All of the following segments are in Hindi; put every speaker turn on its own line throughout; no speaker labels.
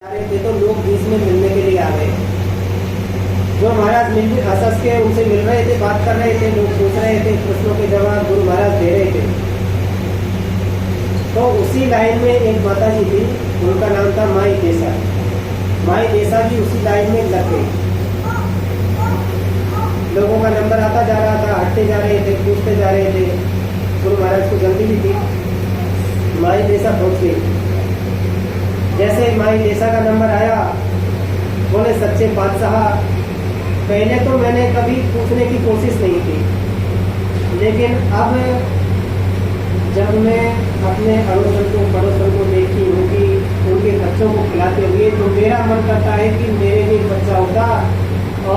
रहे थे तो लोग बीच में मिलने के लिए आ गए। जो महाराज हंस के उनसे मिल रहे थे, बात कर रहे थे, लोग पूछ रहे थे, प्रश्नों के जवाब गुरु महाराज दे रहे थे। तो उसी लाइन में एक माता जी थी, उनका नाम था माई देसा। माई देसा भी उसी लाइन में लग गई। लोगों का नंबर आता जा रहा था, हटते जा रहे थे, पूछते जा रहे थे। गुरु महाराज को जल्दी भी थी, माई देसा पहुंच गई। जैसे माई देसा का नंबर आया, बोले सच्चे बादशाह, पहले तो मैंने कभी पूछने की कोशिश नहीं की, लेकिन अब जब मैं अपने अड़ोसन को पड़ोसन को देखती हूँ कि उनके बच्चों को खिलाते हुए, तो मेरा मन करता है कि मेरे भी बच्चा होता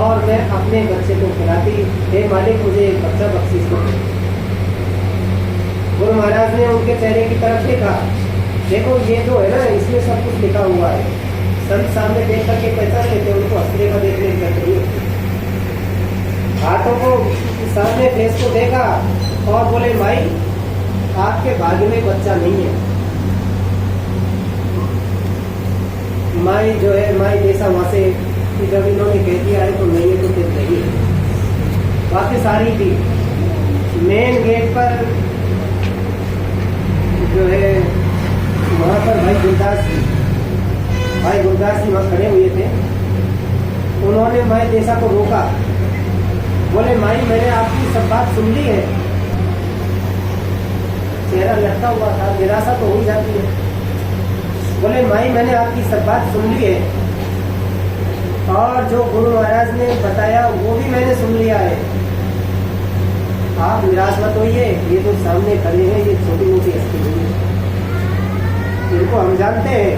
और मैं अपने बच्चे को खिलाती। हे मालिक, मुझे एक बच्चा बख्शीश दो। गुरु महाराज ने उनके चेहरे की तरफ देखा। देखो, ये जो है ना, इसमें सब कुछ लिखा हुआ है। संत सामने देख करके पहचान लेते हैं, उनको हंसने का देखने की जरूरत नहीं होती। हाथों को सामने फेस को देखा और बोले, माई, आपके भाग्य में बच्चा नहीं है। माई जो है, माई जैसा वहां से कि जब इन्होंने कह दिया है तो नहीं है तो फिर नहीं है। बाकी सारी थी मेन गेट पर जो है, वहां पर भाई गुरदास जी वहां खड़े हुए थे। उन्होंने माई देसा को रोका। बोले, माई, मैंने आपकी सब बात सुन ली है। चेहरा लटका हुआ था, निराशा तो हो ही जाती है। बोले, माई, मैंने आपकी सब बात सुन ली है और जो गुरु महाराज ने बताया वो भी मैंने सुन लिया है। आप निराश मत होइए, ये तो सामने खड़े हैं, ये छोटी मोटी हस्ती नहीं है, इनको हम जानते हैं।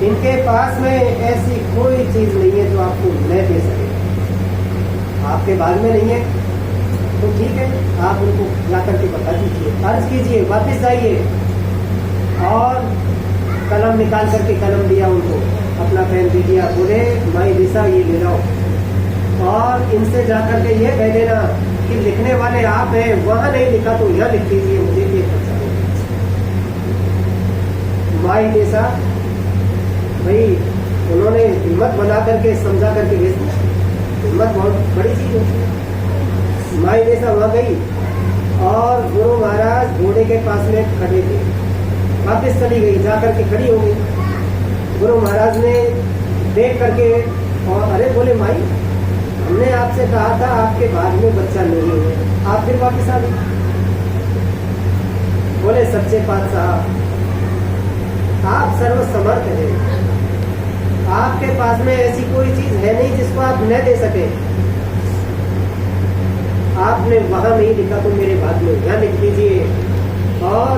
इनके पास में ऐसी कोई चीज नहीं है जो आपको न दे सके। आपके भाग में नहीं है तो ठीक है, आप उनको ला करके बता दीजिए, अर्ज कीजिए, वापस जाइए। और कलम निकाल करके कलम दिया उनको, अपना पेन दे दिया। बोले, माई दिशा, ये ले जाओ और इनसे जा करके ये कह देना कि लिखने वाले आप हैं, वहां नहीं लिखा तो यह लिख दीजिए, मुझे ये पता है। माई देसा भाई, उन्होंने हिम्मत बना करके समझा करके भेज दिया। हिम्मत बहुत बड़ी चीज होती है। माई देसा वहां गई और गुरु महाराज घोड़े के पास में खड़े थे। वापिस चली गई, जा करके खड़ी हो गई। गुरु महाराज ने देख करके और अरे, बोले, माई, हमने आपसे कहा था आपके भाग में बच्चा नहीं है, आप फिर वापिस आ गए। बोले, सच्चे बादशाह, आप सर्वसमर्थ हैं, आपके पास में ऐसी कोई चीज है नहीं जिसको आप न दे सके। आपने वहां नहीं लिखा तो मेरे भाग्य में यहाँ लिख दीजिए, और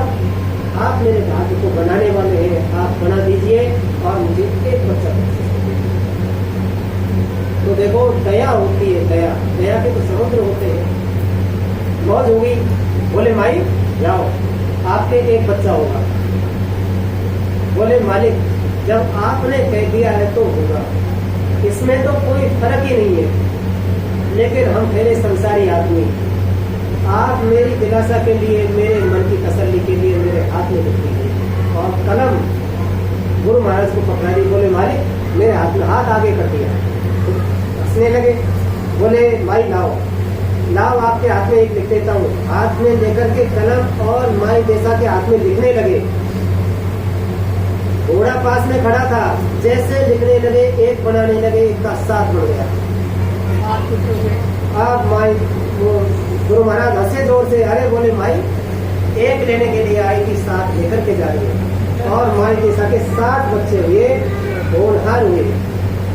आप मेरे भाग्य को बनाने वाले हैं, आप बना दीजिए और मुझे एक बच्चा दीजिए। तो देखो, दया होती है, दया के तो समुद्र होते हैं। मौज हो गई। बोले, माई, जाओ, आपके एक बच्चा होगा। बोले, मालिक, जब आपने कह दिया है तो होगा, इसमें तो कोई फर्क ही नहीं है। लेकिन हम ठहरे संसारी आदमी, आप मेरी दिलासा के लिए, मेरे मन की तसल्ली के लिए मेरे हाथ में लिख दीजिए। और कलम गुरु महाराज को पकड़ा दी। बोले, मालिक, मेरे हाथ आगे कर दिया। हंसने लगे। बोले, माई, लाओ, आपके हाथ में एक लिख देता हूँ। हाथ में लेकर के कलम और माई देसा के हाथ में लिखने लगे। घोड़ा पास में खड़ा था, जैसे लिखने लगे, एक बनाने लगे, एक का 7 बन गया। अब माई गुरु महाराज हंसे जोर से। अरे, बोले, माई, एक लेने के लिए आई थी, 7 लेकर के जा रही है। और माई देसा के 7 बच्चे हुए, होनहार हुए।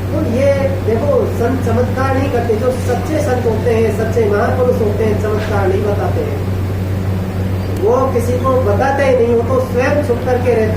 तो ये देखो, संत चमत्कार नहीं करते। जो सच्चे संत होते हैं, सच्चे महापुरुष होते हैं, चमत्कार नहीं बताते हैं। वो किसी को बताते ही नहीं, वो तो स्वयं छुप करके रहते हैं।